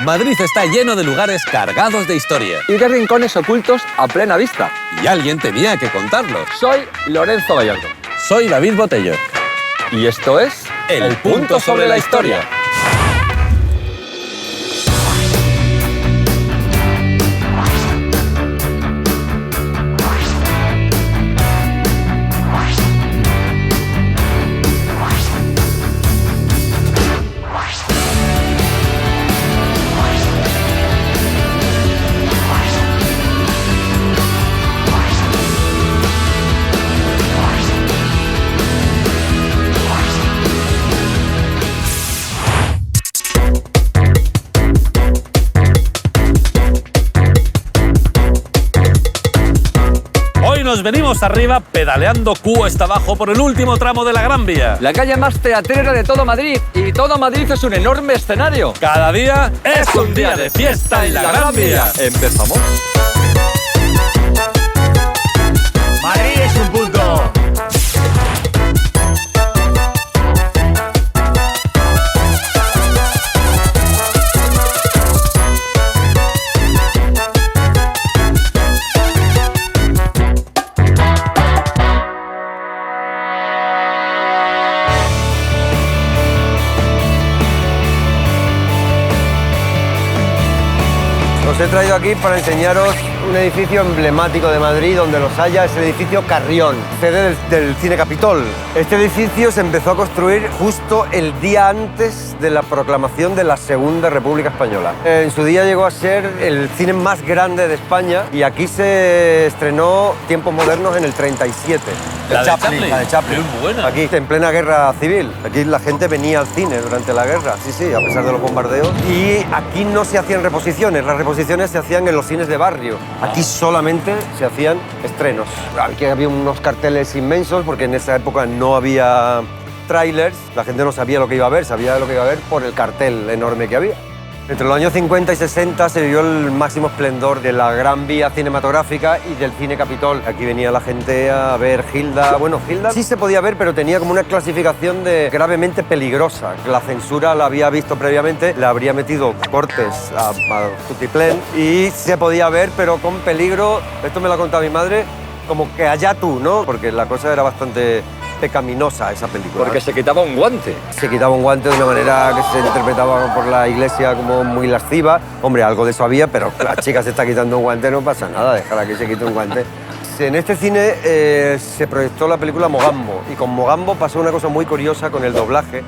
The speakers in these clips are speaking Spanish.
Madrid está lleno de lugares cargados de historia. Y de rincones ocultos a plena vista. Y alguien tenía que contarlos. Soy Lorenzo Gallardo. Soy David Botello. Y esto es El Punto sobre la Historia. Nos venimos arriba pedaleando cuesta abajo por el último tramo de la Gran Vía. La calle más teatrera de todo Madrid. Y todo Madrid es un enorme escenario. Cada día es un día de fiesta en la Gran Vía. Empezamos. Madrid es un punto. Os he traído aquí para enseñaros un edificio emblemático de Madrid, donde los haya, es el edificio Carrión, sede del Cine Capitol. Este edificio se empezó a construir justo el día antes de la proclamación de la Segunda República Española. En su día llegó a ser el cine más grande de España y aquí se estrenó Tiempos Modernos en el 37. La de Chaplin. La de Chaplin. Muy buena. Aquí, en plena guerra civil. Aquí la gente venía al cine durante la guerra, sí, a pesar de los bombardeos. Y aquí no se hacían reposiciones, las reposiciones se hacían en los cines de barrio. Aquí solamente se hacían estrenos. Aquí había unos carteles inmensos porque en esa época no había trailers. La gente no sabía lo que iba a ver, sabía lo que iba a ver por el cartel enorme que había. Entre los años 50 y 60 se vivió el máximo esplendor de la Gran Vía cinematográfica y del Cine Capitol. Aquí venía la gente a ver Gilda. Bueno, Gilda sí se podía ver, pero tenía como una clasificación de gravemente peligrosa. La censura la había visto previamente, le habría metido cortes a tutiplén y se podía ver, pero con peligro. Esto me lo ha contado mi madre, como que allá tú, ¿no? Porque la cosa era bastante pecaminosa esa película. Porque se quitaba un guante. Se quitaba un guante de una manera que se interpretaba por la iglesia como muy lasciva. Hombre, algo de eso había, pero la chica se está quitando un guante, no pasa nada, déjala que se quite un guante. En este cine se proyectó la película Mogambo y con Mogambo pasó una cosa muy curiosa con el doblaje,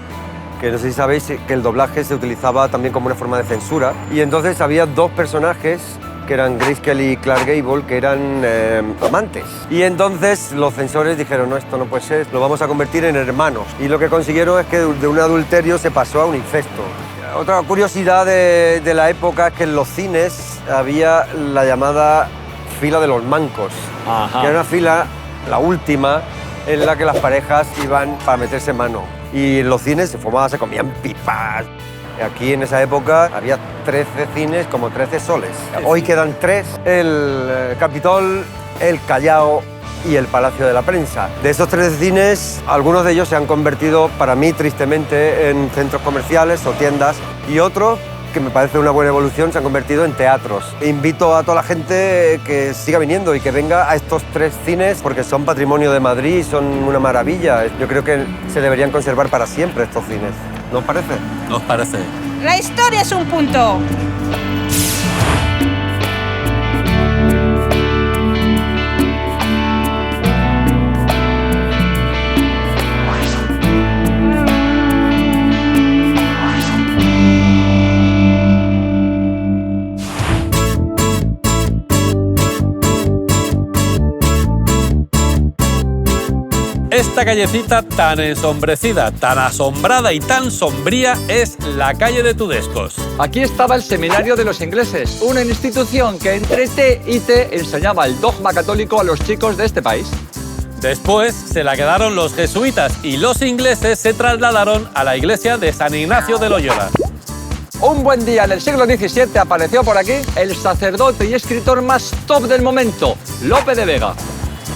que no sé si sabéis que el doblaje se utilizaba también como una forma de censura y entonces había dos personajes que eran Grayskull y Clark Gable, que eran amantes. Y entonces los censores dijeron, no, esto no puede ser, lo vamos a convertir en hermanos. Y lo que consiguieron es que de un adulterio se pasó a un incesto. Otra curiosidad de la época es que en los cines había la llamada fila de los mancos. Ajá. Que era una fila, la última, en la que las parejas iban para meterse mano. Y en los cines se fumaba, se comían pipas. Aquí en esa época había 13 cines, como 13 soles. Hoy quedan 3, el Capitol, el Callao y el Palacio de la Prensa. De esos 13 cines, algunos de ellos se han convertido, para mí tristemente, en centros comerciales o tiendas y otros, que me parece una buena evolución, se han convertido en teatros. Invito a toda la gente que siga viniendo y que venga a estos 3 cines porque son patrimonio de Madrid, son una maravilla. Yo creo que se deberían conservar para siempre estos cines. ¿No os parece? ¿Nos parece? La historia es un punto. Esta callecita tan ensombrecida, tan asombrada y tan sombría es la calle de Tudescos. Aquí estaba el Seminario de los Ingleses, una institución que entre té y té enseñaba el dogma católico a los chicos de este país. Después se la quedaron los jesuitas y los ingleses se trasladaron a la iglesia de San Ignacio de Loyola. Un buen día en el siglo XVII apareció por aquí el sacerdote y escritor más top del momento, Lope de Vega.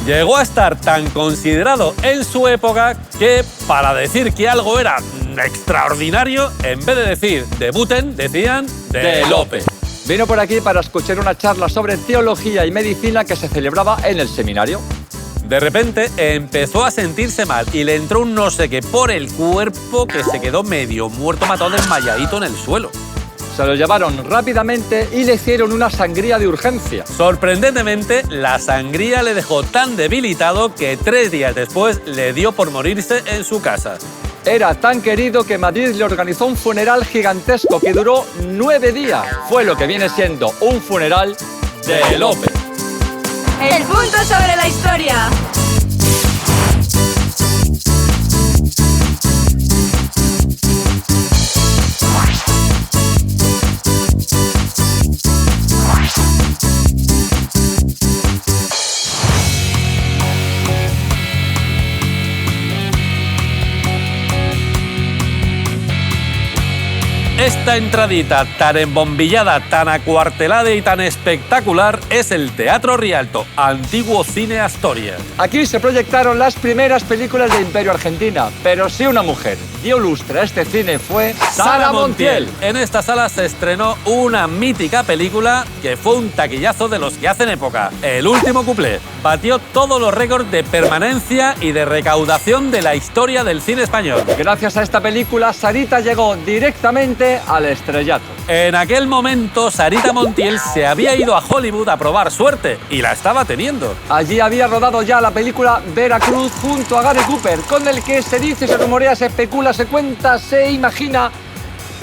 Llegó a estar tan considerado en su época que, para decir que algo era tan extraordinario, en vez de decir de Buten, decían de Lope. Vino por aquí para escuchar una charla sobre teología y medicina que se celebraba en el seminario. De repente empezó a sentirse mal y le entró un no sé qué por el cuerpo que se quedó medio muerto, matado, desmayadito en el suelo. Se lo llevaron rápidamente y le hicieron una sangría de urgencia. Sorprendentemente, la sangría le dejó tan debilitado que 3 días después le dio por morirse en su casa. Era tan querido que Madrid le organizó un funeral gigantesco que duró 9 días. Fue lo que viene siendo un funeral de Lope. El punto sobre la historia. Esta entradita tan embombillada, tan acuartelada y tan espectacular es el Teatro Rialto, antiguo Cine Astoria. Aquí se proyectaron las primeras películas de Imperio Argentina, pero si una mujer dio lustre a este cine fue Sara Montiel. En esta sala se estrenó una mítica película que fue un taquillazo de los que hacen época, El último cuplé. Batió todos los récords de permanencia y de recaudación de la historia del cine español. Gracias a esta película, Sarita llegó directamente al estrellato. En aquel momento, Sarita Montiel se había ido a Hollywood a probar suerte y la estaba teniendo. Allí había rodado ya la película Veracruz junto a Gary Cooper, con el que se dice, se rumorea, se especula, se cuenta, se imagina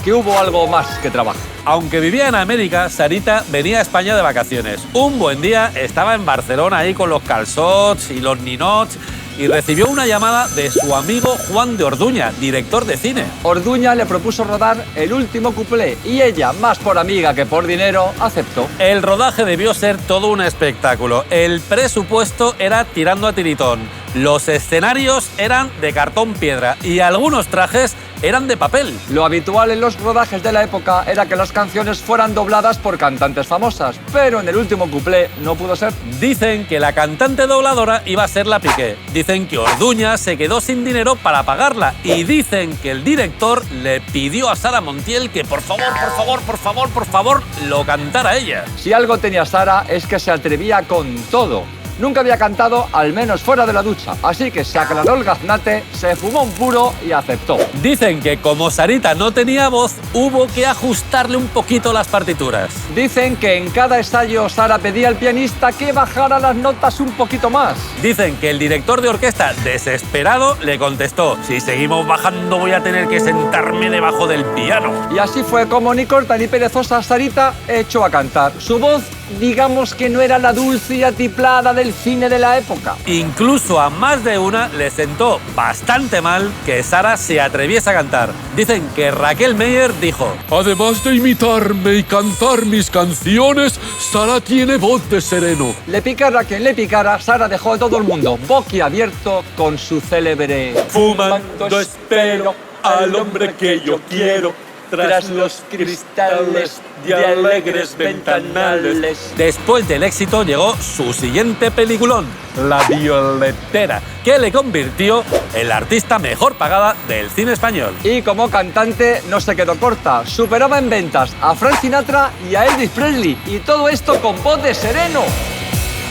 que hubo algo más que trabajo. Aunque vivía en América, Sarita venía a España de vacaciones. Un buen día estaba en Barcelona ahí con los calçots y los ninots y recibió una llamada de su amigo Juan de Orduña, director de cine. Orduña le propuso rodar El último cuplé y ella, más por amiga que por dinero, aceptó. El rodaje debió ser todo un espectáculo. El presupuesto era tirando a tiritón. Los escenarios eran de cartón piedra y algunos trajes eran de papel. Lo habitual en los rodajes de la época era que las canciones fueran dobladas por cantantes famosas, pero en El último cuplé no pudo ser. Dicen que la cantante dobladora iba a ser la Piqué. Dicen que Orduña se quedó sin dinero para pagarla y dicen que el director le pidió a Sara Montiel que por favor lo cantara ella. Si algo tenía Sara es que se atrevía con todo. Nunca había cantado, al menos fuera de la ducha, así que se aclaró el gaznate, se fumó un puro y aceptó. Dicen que como Sarita no tenía voz, hubo que ajustarle un poquito las partituras. Dicen que en cada ensayo Sara pedía al pianista que bajara las notas un poquito más. Dicen que el director de orquesta, desesperado, le contestó: si seguimos bajando voy a tener que sentarme debajo del piano. Y así fue como ni corta ni perezosa Sarita echó a cantar. Su voz, digamos que no era la dulce y atiplada del cine de la época. Incluso a más de una le sentó bastante mal que Sara se atreviese a cantar. Dicen que Raquel Meyer dijo: además de imitarme y cantar mis canciones, Sara tiene voz de sereno. Le picara a quien le picara, Sara dejó a todo el mundo boquiabierto con su célebre Fumando espero al hombre que yo quiero, tras los cristales de alegres ventanales. Después del éxito llegó su siguiente peliculón, La Violetera, que le convirtió en la artista mejor pagada del cine español. Y como cantante no se quedó corta, superaba en ventas a Frank Sinatra y a Elvis Presley, y todo esto con voz de sereno.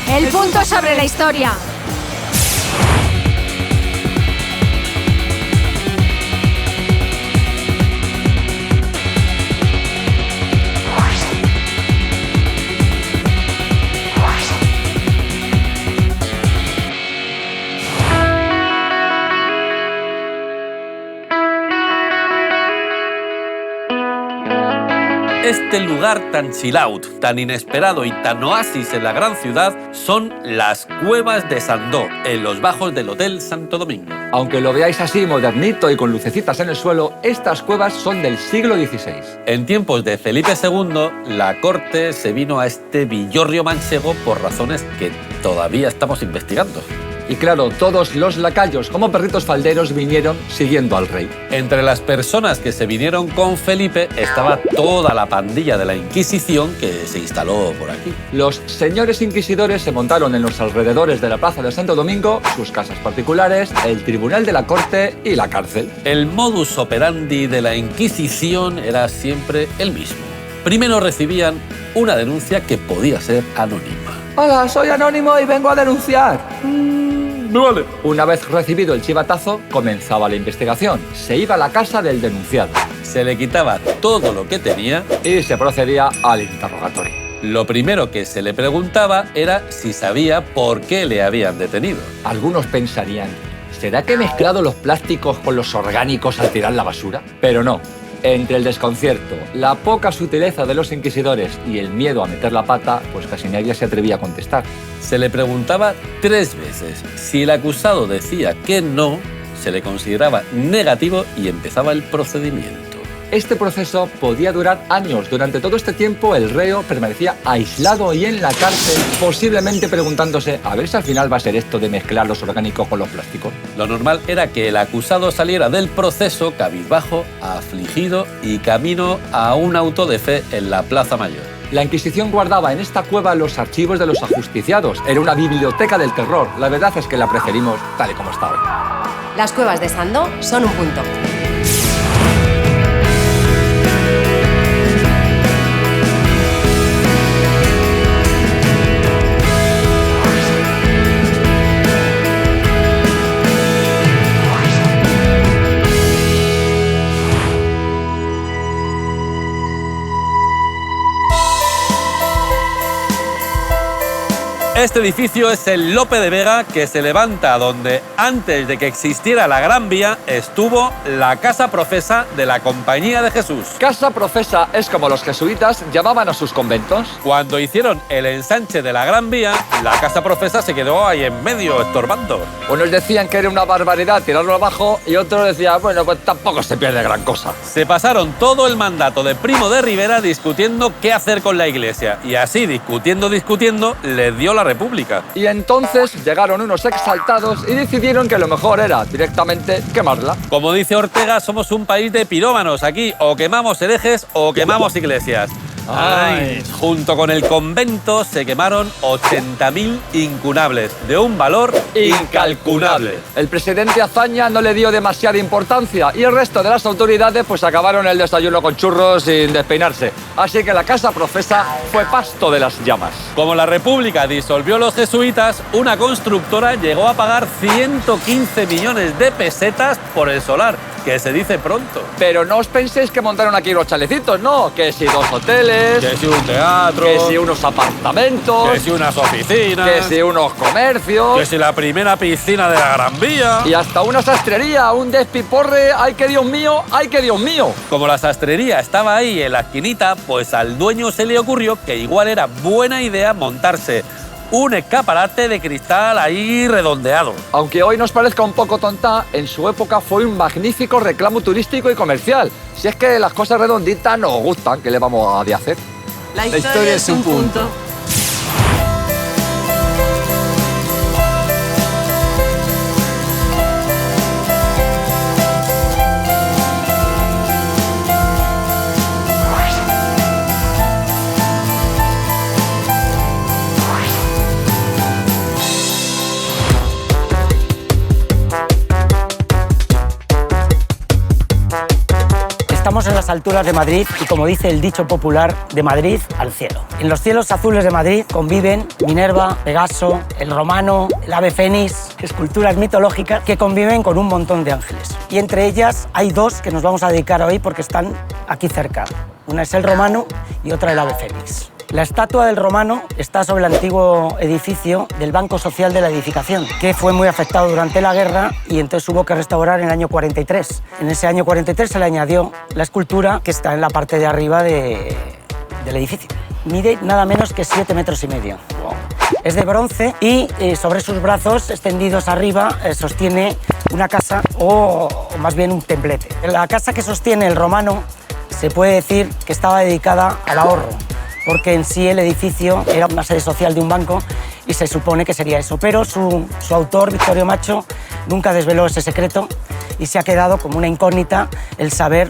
El punto sobre la historia. Este lugar tan chill out, tan inesperado y tan oasis en la gran ciudad son las Cuevas de Sandó, en los bajos del Hotel Santo Domingo. Aunque lo veáis así modernito y con lucecitas en el suelo, estas cuevas son del siglo XVI. En tiempos de Felipe II, la corte se vino a este villorrio manchego por razones que todavía estamos investigando. Y claro, todos los lacayos, como perritos falderos, vinieron siguiendo al rey. Entre las personas que se vinieron con Felipe estaba toda la pandilla de la Inquisición que se instaló por aquí. Los señores inquisidores se montaron en los alrededores de la Plaza de Santo Domingo, sus casas particulares, el tribunal de la corte y la cárcel. El modus operandi de la Inquisición era siempre el mismo. Primero recibían una denuncia que podía ser anónima. Hola, soy anónimo y vengo a denunciar. Me vale. Una vez recibido el chivatazo, comenzaba la investigación. Se iba a la casa del denunciado Se le quitaba todo lo que tenía. y se procedía al interrogatorio. Lo primero que se le preguntaba era si sabía por qué le habían detenido. Algunos pensarían, ¿será que he mezclado los plásticos con los orgánicos al tirar la basura? Pero no. Entre el desconcierto, la poca sutileza de los inquisidores y el miedo a meter la pata, pues casi nadie se atrevía a contestar. Se le preguntaba 3 veces. Si el acusado decía que no, se le consideraba negativo y empezaba el procedimiento. Este proceso podía durar años. Durante todo este tiempo el reo permanecía aislado y en la cárcel, posiblemente preguntándose a ver si al final va a ser esto de mezclar los orgánicos con los plásticos. Lo normal era que el acusado saliera del proceso cabizbajo, afligido y camino a un auto de fe en la Plaza Mayor. La Inquisición guardaba en esta cueva los archivos de los ajusticiados. Era una biblioteca del terror. La verdad es que la preferimos tal y como está hoy. Las cuevas de Sando son un punto. Este edificio es el Lope de Vega, que se levanta donde antes de que existiera la Gran Vía estuvo la Casa Profesa de la Compañía de Jesús. Casa profesa es como los jesuitas llamaban a sus conventos. Cuando hicieron el ensanche de la Gran Vía, la Casa Profesa se quedó ahí en medio estorbando. Unos decían que era una barbaridad tirarlo abajo y otros decían, bueno, pues tampoco se pierde gran cosa. Se pasaron todo el mandato de Primo de Rivera discutiendo qué hacer con la iglesia y así, discutiendo, les dio la República. Y entonces llegaron unos exaltados y decidieron que lo mejor era directamente quemarla. Como dice Ortega, somos un país de pirómanos. Aquí o quemamos herejes o quemamos iglesias. Ay. Junto con el convento se quemaron 80.000 incunables, de un valor incalculable. El presidente Azaña no le dio demasiada importancia y el resto de las autoridades pues acabaron el desayuno con churros sin despeinarse. Así que la Casa Profesa fue pasto de las llamas. Como la República disolvió los jesuitas, una constructora llegó a pagar 115 millones de pesetas por el solar, que se dice pronto. Pero no os penséis que montaron aquí unos chalecitos, no. Que si 2 hoteles, Que si un teatro, que si unos apartamentos, que si unas oficinas, que si unos comercios, que si la primera piscina de la Gran Vía. y hasta una sastrería, un despiporre. ¡Ay, que Dios mío! ¡Ay, que Dios mío! Como la sastrería estaba ahí en la esquinita, pues al dueño se le ocurrió que igual era buena idea montarse un escaparate de cristal ahí redondeado. Aunque hoy nos parezca un poco tonta, en su época fue un magnífico reclamo turístico y comercial. Si es que las cosas redonditas nos gustan, ¿qué le vamos a hacer? La historia es un punto. Estamos en las alturas de Madrid y, como dice el dicho popular, de Madrid al cielo. En los cielos azules de Madrid conviven Minerva, Pegaso, el Romano, el ave fénix, esculturas mitológicas que conviven con un montón de ángeles. Y entre ellas hay 2 que nos vamos a dedicar hoy porque están aquí cerca. Una es el Romano y otra el ave fénix. La estatua del Romano está sobre el antiguo edificio del Banco Social de la Edificación, que fue muy afectado durante la guerra y entonces hubo que restaurar en el año 43. En ese año 43 se le añadió la escultura que está en la parte de arriba del edificio. Mide nada menos que 7,5 metros. Es de bronce y sobre sus brazos extendidos arriba sostiene una casa o más bien un templete. La casa que sostiene el Romano se puede decir que estaba dedicada al ahorro, porque en sí el edificio era una sede social de un banco y se supone que sería eso. Pero su autor, Victorio Macho, nunca desveló ese secreto y se ha quedado como una incógnita el saber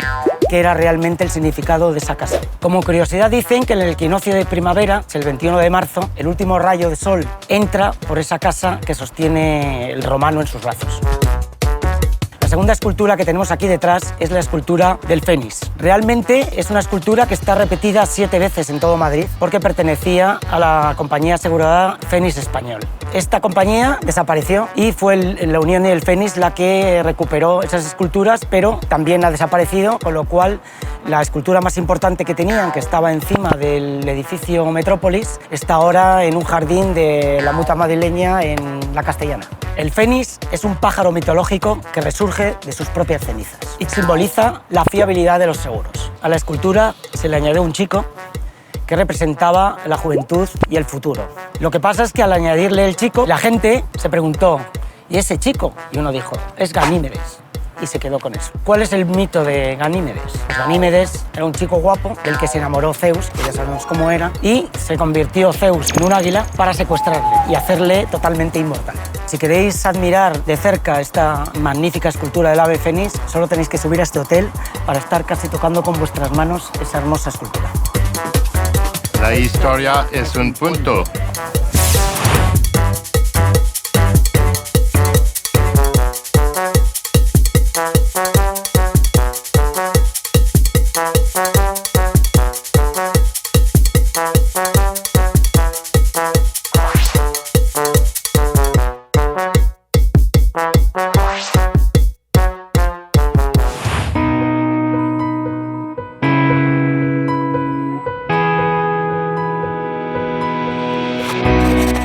qué era realmente el significado de esa casa. Como curiosidad dicen que en el equinoccio de primavera, el 21 de marzo, el último rayo de sol entra por esa casa que sostiene el romano en sus brazos. La segunda escultura que tenemos aquí detrás es la escultura del Fénix. Realmente es una escultura que está repetida 7 veces en todo Madrid porque pertenecía a la compañía aseguradora Fénix Español. Esta compañía desapareció y fue la Unión del Fénix la que recuperó esas esculturas, pero también ha desaparecido, con lo cual la escultura más importante que tenían, que estaba encima del edificio Metrópolis, está ahora en un jardín de la Mutua Madrileña en la Castellana. El Fénix es un pájaro mitológico que resurge de sus propias cenizas y simboliza la fiabilidad de los seguros. A la escultura se le añadió un chico que representaba la juventud y el futuro. Lo que pasa es que al añadirle el chico, la gente se preguntó, ¿y ese chico? Y uno dijo, es Ganímedes. Y se quedó con eso. ¿Cuál es el mito de Ganímedes? Pues Ganímedes era un chico guapo del que se enamoró Zeus, que ya sabemos cómo era, y se convirtió Zeus en un águila para secuestrarle y hacerle totalmente inmortal. Si queréis admirar de cerca esta magnífica escultura del ave fénix, solo tenéis que subir a este hotel para estar casi tocando con vuestras manos esa hermosa escultura. La historia es un punto.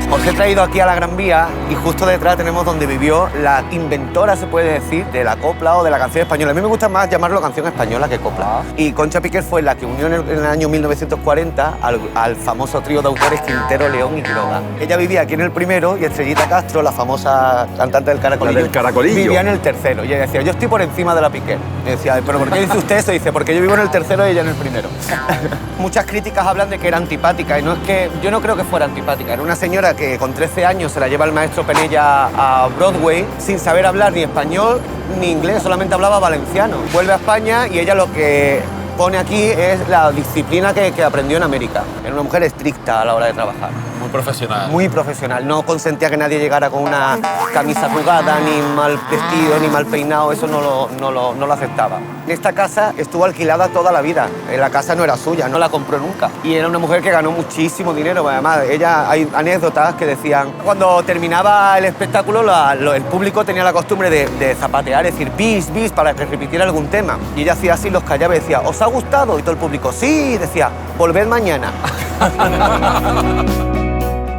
Os he traído aquí a la Gran Vía y justo detrás tenemos donde vivió la inventora, se puede decir, de la copla o de la canción española. A mí me gusta más llamarlo canción española que copla. Y Concha Piquer fue la que unió en el año 1940 al famoso trío de autores Quintero, León y Quiroga. Ella vivía aquí en el primero y Estrellita Castro, la famosa cantante del Caracolillo, La del Caracolillo, vivía en el tercero. Y ella decía, yo estoy por encima de la Piquer. Y decía, ¿pero por qué dice usted eso? Y dice, porque yo vivo en el tercero y ella en el primero. Muchas críticas hablan de que era antipática y no es que, yo no creo que fuera antipática. Era una señora que con 13 años se la lleva el maestro Penella a Broadway sin saber hablar ni español ni inglés, solamente hablaba valenciano. Vuelve a España y ella lo que pone aquí es la disciplina que aprendió en América. Era una mujer estricta a la hora de trabajar. Muy profesional. Muy profesional. No consentía que nadie llegara con una camisa arrugada, ni mal vestido, ni mal peinado. Eso no lo aceptaba. En esta casa estuvo alquilada toda la vida. La casa no era suya, no la compró nunca. Y era una mujer que ganó muchísimo dinero. Además, hay anécdotas que decían, cuando terminaba el espectáculo, el público tenía la costumbre de zapatear, decir bis, bis, para que repitiera algún tema. Y ella hacía así, los callaba y decía, ¿os ha gustado? Y todo el público, sí, y decía, volved mañana.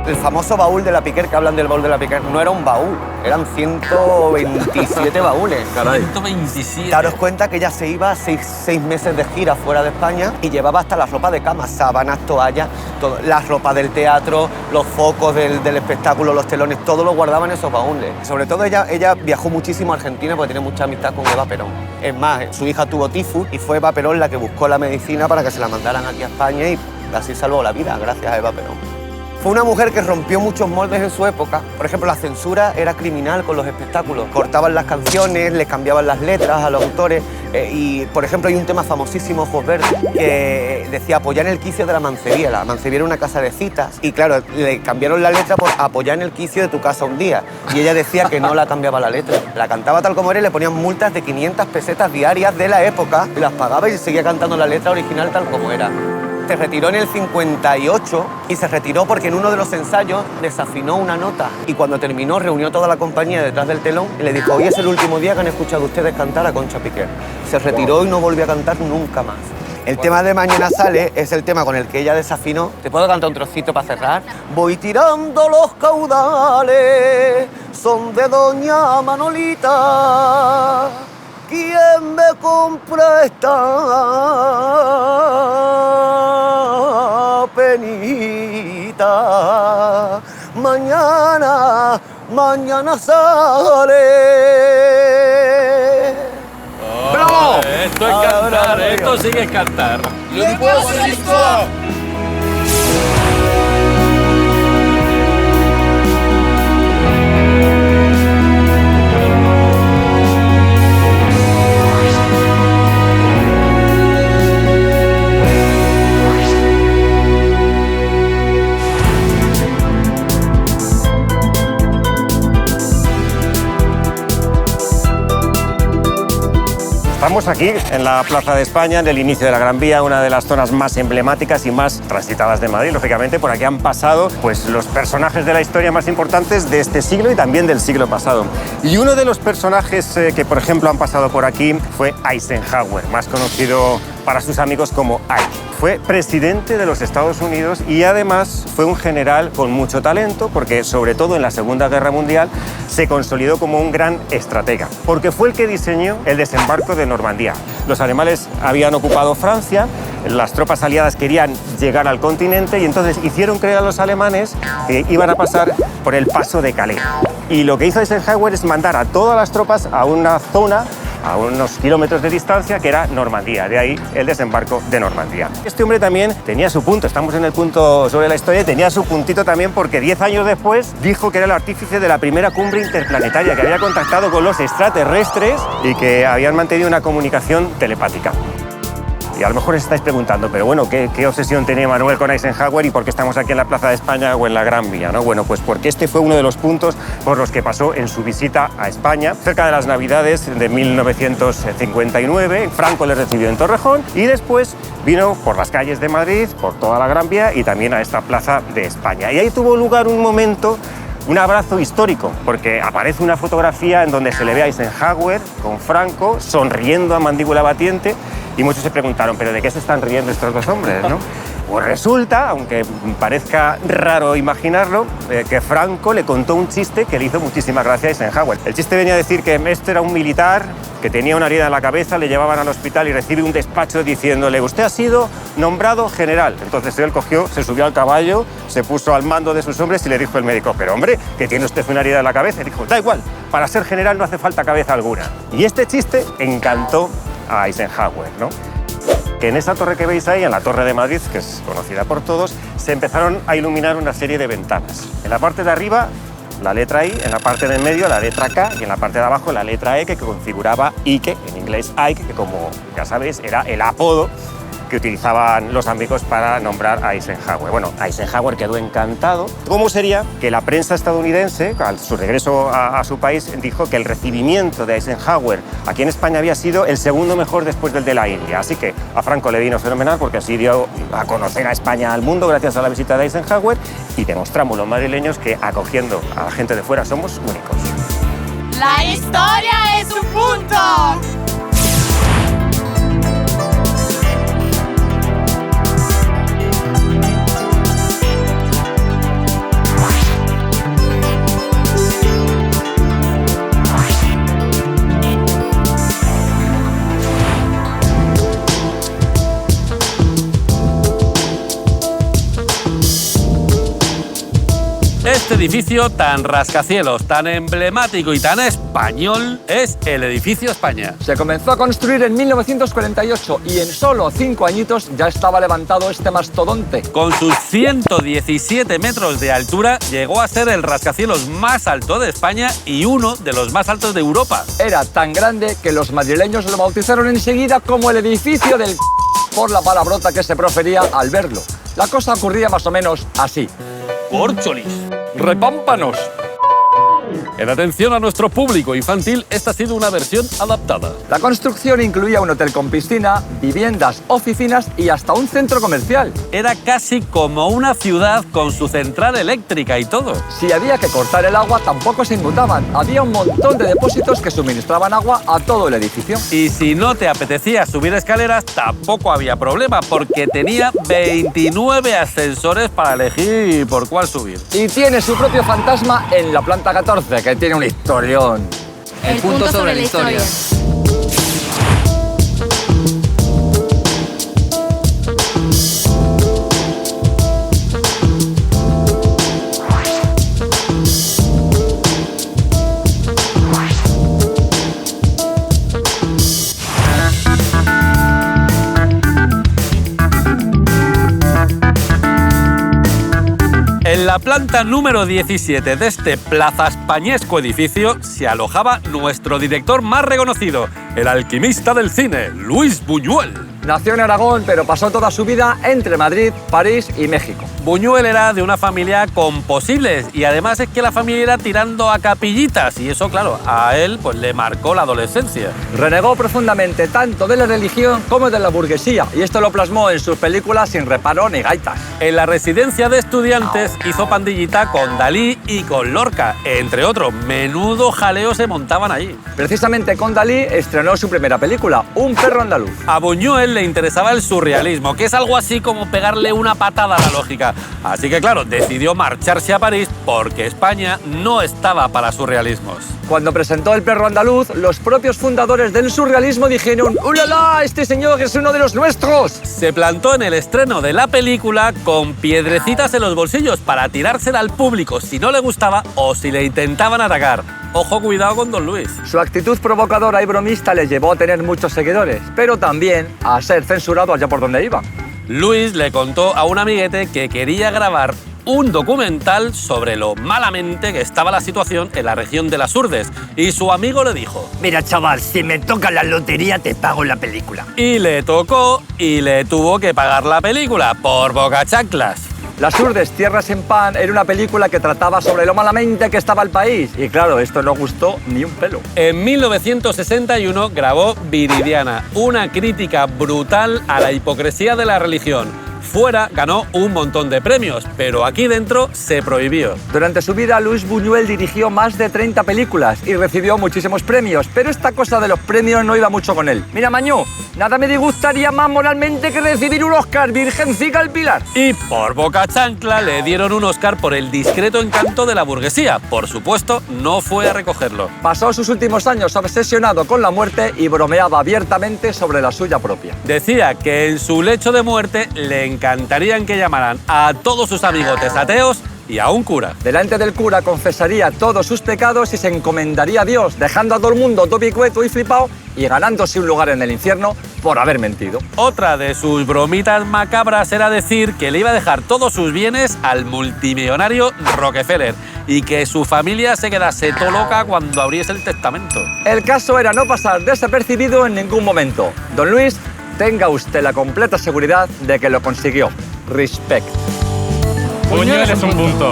El famoso baúl de la Piquer, que hablan del baúl de la Piquer, no era un baúl, eran 127 baúles. Caray. 127. Daros cuenta que ella se iba 6 meses de gira fuera de España y llevaba hasta la ropa de cama, sábanas, toallas, todo, la ropa del teatro, los focos del espectáculo, los telones, todo lo guardaba en esos baúles. Sobre todo ella viajó muchísimo a Argentina porque tiene mucha amistad con Eva Perón. Es más, su hija tuvo tifus y fue Eva Perón la que buscó la medicina para que se la mandaran aquí a España y así salvó la vida, gracias a Eva Perón. Fue una mujer que rompió muchos moldes en su época. Por ejemplo, la censura era criminal con los espectáculos. Cortaban las canciones, les cambiaban las letras a los autores. Y, por ejemplo, hay un tema famosísimo, Ojos Verdes, que decía apoyar en el quicio de la mancebía. La mancebía era una casa de citas. Y, claro, le cambiaron la letra por apoyar en el quicio de tu casa un día. Y ella decía que no la cambiaba la letra. La cantaba tal como era y le ponían multas de 500 pesetas diarias de la época. Y las pagaba y seguía cantando la letra original tal como era. Se retiró en el 58 y se retiró porque en uno de los ensayos desafinó una nota y cuando terminó reunió toda la compañía detrás del telón y le dijo, hoy es el último día que han escuchado ustedes cantar a Concha Piquer. Se retiró y no volvió a cantar nunca más. El tema de Mañana Sale es el tema con el que ella desafinó. ¿Te puedo cantar un trocito para cerrar? Voy tirando los caudales, son de Doña Manolita. ¿Quién me compra esta penita? Mañana sale. ¡Bravo! Esto es cantar, esto sí que es cantar. Estamos aquí en la Plaza de España, en el inicio de la Gran Vía, una de las zonas más emblemáticas y más transitadas de Madrid. Lógicamente, por aquí han pasado pues, los personajes de la historia más importantes de este siglo y también del siglo pasado. Y uno de los personajes que, por ejemplo, han pasado por aquí fue Eisenhower, más conocido para sus amigos como Ike. Fue presidente de los Estados Unidos y además fue un general con mucho talento porque, sobre todo en la Segunda Guerra Mundial, se consolidó como un gran estratega, porque fue el que diseñó el desembarco de Normandía. Los alemanes habían ocupado Francia, las tropas aliadas querían llegar al continente y entonces hicieron creer a los alemanes que iban a pasar por el paso de Calais. Y lo que hizo Eisenhower es mandar a todas las tropas a una zona a unos kilómetros de distancia, que era Normandía, de ahí el desembarco de Normandía. Este hombre también tenía su punto, estamos en el punto sobre la historia, y tenía su puntito también porque 10 años después dijo que era el artífice de la primera cumbre interplanetaria, que había contactado con los extraterrestres y que habían mantenido una comunicación telepática. Y a lo mejor os estáis preguntando, pero bueno, ¿qué obsesión tenía Manuel con Eisenhower y por qué estamos aquí en la Plaza de España o en la Gran Vía, ¿no? Bueno, pues porque este fue uno de los puntos por los que pasó en su visita a España. Cerca de las Navidades de 1959, Franco le recibió en Torrejón y después vino por las calles de Madrid, por toda la Gran Vía y también a esta Plaza de España. Y ahí tuvo lugar un momento, un abrazo histórico, porque aparece una fotografía en donde se le ve a Eisenhower con Franco sonriendo a mandíbula batiente. Y muchos se preguntaron, ¿pero de qué se están riendo estos dos hombres, no? Pues resulta, aunque parezca raro imaginarlo, que Franco le contó un chiste que le hizo muchísima gracia a Eisenhower. El chiste venía a decir que este era un militar que tenía una herida en la cabeza, le llevaban al hospital y recibe un despacho diciéndole: usted ha sido nombrado general. Entonces él cogió, se subió al caballo, se puso al mando de sus hombres y le dijo el médico: pero hombre, que tiene usted una herida en la cabeza. Y dijo: da igual, para ser general no hace falta cabeza alguna. Y este chiste encantó a Eisenhower, ¿no? Que en esa torre que veis ahí, en la Torre de Madrid, que es conocida por todos, se empezaron a iluminar una serie de ventanas. En la parte de arriba, la letra I, en la parte de en medio, la letra K, y en la parte de abajo, la letra E, que configuraba Ike, en inglés Ike, que como ya sabéis, era el apodo que utilizaban los amigos para nombrar a Eisenhower. Bueno, Eisenhower quedó encantado. ¿Cómo sería que la prensa estadounidense, al su regreso a su país, dijo que el recibimiento de Eisenhower aquí en España había sido el segundo mejor después del de la India? Así que a Franco le vino fenomenal porque así dio a conocer a España al mundo gracias a la visita de Eisenhower y demostramos los madrileños que acogiendo a la gente de fuera somos únicos. La historia es un punto. Este edificio tan rascacielos, tan emblemático y tan español es el Edificio España. Se comenzó a construir en 1948 y en solo 5 añitos ya estaba levantado este mastodonte. Con sus 117 metros de altura, llegó a ser el rascacielos más alto de España y uno de los más altos de Europa. Era tan grande que los madrileños lo bautizaron enseguida como el edificio del por la palabrota que se profería al verlo. La cosa ocurría más o menos así. ¡Córcholis! ¡Repámpanos! En atención a nuestro público infantil, esta ha sido una versión adaptada. La construcción incluía un hotel con piscina, viviendas, oficinas y hasta un centro comercial. Era casi como una ciudad con su central eléctrica y todo. Si había que cortar el agua, tampoco se inmutaban. Había un montón de depósitos que suministraban agua a todo el edificio. Y si no te apetecía subir escaleras, tampoco había problema, porque tenía 29 ascensores para elegir por cuál subir. Y tiene su propio fantasma en la planta 14, que tiene un historión. El punto sobre la historia. En la planta número 17 de este plazaspañesco edificio se alojaba nuestro director más reconocido, el alquimista del cine, Luis Buñuel. Nació en Aragón, pero pasó toda su vida entre Madrid, París y México. Buñuel era de una familia con posibles y además es que la familia era tirando a capillitas y eso, claro, a él pues le marcó la adolescencia. Renegó profundamente tanto de la religión como de la burguesía y esto lo plasmó en sus películas Sin reparo ni gaitas. En la residencia de estudiantes hizo pandillita con Dalí y con Lorca, entre otros. Menudo jaleo se montaban allí. Precisamente con Dalí estrenó su primera película, Un perro andaluz. A Buñuel le interesaba el surrealismo, que es algo así como pegarle una patada a la lógica. Así que claro, decidió marcharse a París porque España no estaba para surrealismos. Cuando presentó El perro andaluz, los propios fundadores del surrealismo dijeron ¡ulala! ¡Este señor es uno de los nuestros! Se plantó en el estreno de la película con piedrecitas en los bolsillos para tirársela al público si no le gustaba o si le intentaban atacar. Ojo, cuidado con Don Luis. Su actitud provocadora y bromista le llevó a tener muchos seguidores, pero también a ser censurado allá por donde iba. Luis le contó a un amiguete que quería grabar un documental sobre lo malamente que estaba la situación en la región de las Urdes y su amigo le dijo: Mira, chaval, si me toca la lotería te pago la película. Y le tocó y le tuvo que pagar la película por bocachanclas. Las Urdes, Tierras en Pan era una película que trataba sobre lo malamente que estaba el país. Y claro, esto no gustó ni un pelo. En 1961 grabó Viridiana, una crítica brutal a la hipocresía de la religión. Fuera ganó un montón de premios, pero aquí dentro se prohibió. Durante su vida, Luis Buñuel dirigió más de 30 películas y recibió muchísimos premios, pero esta cosa de los premios no iba mucho con él. Mira, Mañú, nada me disgustaría más moralmente que recibir un Oscar, Virgencica al Pilar. Y por boca chancla le dieron un Oscar por el discreto encanto de la burguesía. Por supuesto, no fue a recogerlo. Pasó sus últimos años obsesionado con la muerte y bromeaba abiertamente sobre la suya propia. Decía que en su lecho de muerte le encantarían que llamaran a todos sus amigotes ateos y a un cura. Delante del cura confesaría todos sus pecados y se encomendaría a Dios, dejando a todo el mundo topicueto y flipado y ganándose un lugar en el infierno por haber mentido. Otra de sus bromitas macabras era decir que le iba a dejar todos sus bienes al multimillonario Rockefeller y que su familia se quedase todo loca cuando abriese el testamento. El caso era no pasar desapercibido en ningún momento. Don Luis, tenga usted la completa seguridad de que lo consiguió. Respect. Buñuel es un punto.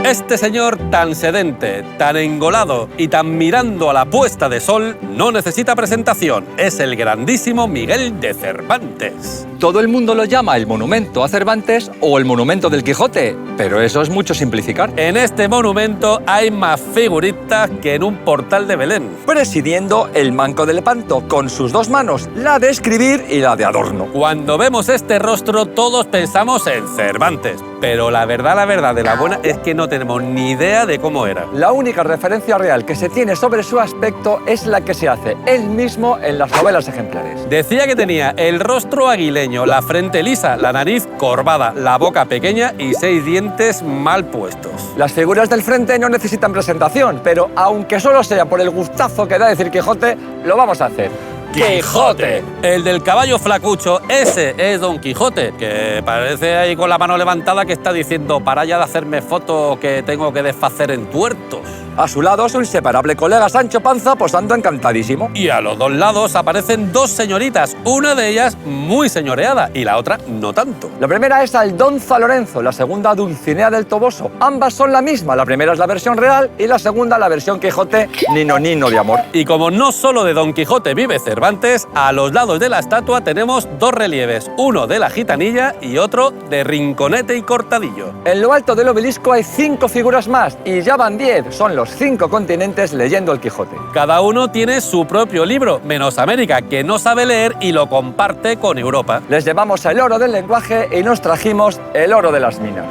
Este señor tan sedente, tan engolado y tan mirando a la puesta de sol no necesita presentación. Es el grandísimo Miguel de Cervantes. Todo el mundo lo llama el monumento a Cervantes o el monumento del Quijote, pero eso es mucho simplificar. En este monumento hay más figuritas que en un portal de Belén. Presidiendo el Manco de Lepanto con sus dos manos, la de escribir y la de adorno. Cuando vemos este rostro todos pensamos en Cervantes, pero la verdad de la buena es que no tenemos ni idea de cómo era. La única referencia real que se tiene sobre su aspecto es la que se hace él mismo en las novelas ejemplares. Decía que tenía el rostro aguileño, la frente lisa, la nariz corvada, la boca pequeña y 6 dientes mal puestos. Las figuras del frente no necesitan presentación, pero aunque solo sea por el gustazo que da decir Quijote, lo vamos a hacer. ¡Quijote! El del caballo flacucho, ese es Don Quijote, que parece ahí con la mano levantada que está diciendo: para ya de hacerme fotos que tengo que desfacer en tuertos. A su lado, su inseparable colega Sancho Panza posando encantadísimo. Y a los dos lados aparecen dos señoritas, una de ellas muy señoreada y la otra no tanto. La primera es Aldonza Lorenzo, la segunda Dulcinea del Toboso. Ambas son la misma, la primera es la versión real y la segunda la versión Quijote Nino de amor. Y como no solo de Don Quijote vive Cervantes, a los lados de la estatua tenemos dos relieves, uno de la Gitanilla y otro de Rinconete y Cortadillo. En lo alto del obelisco hay 5 figuras más y ya van 10, son los 5 continentes leyendo el Quijote. Cada uno tiene su propio libro, menos América, que no sabe leer y lo comparte con Europa. Les llevamos el oro del lenguaje y nos trajimos el oro de las minas.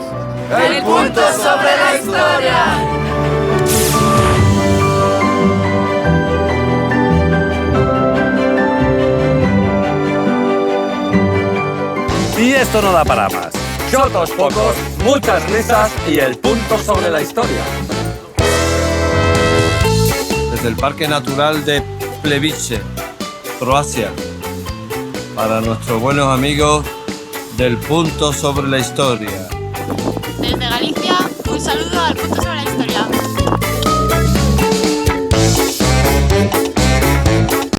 El punto sobre la historia. Y esto no da para más. Chotos pocos, muchas risas y el punto sobre la historia. desde el Parque Natural de Plebice, Croacia, para nuestros buenos amigos del Punto sobre la Historia. Desde Galicia, un saludo al Punto sobre la Historia.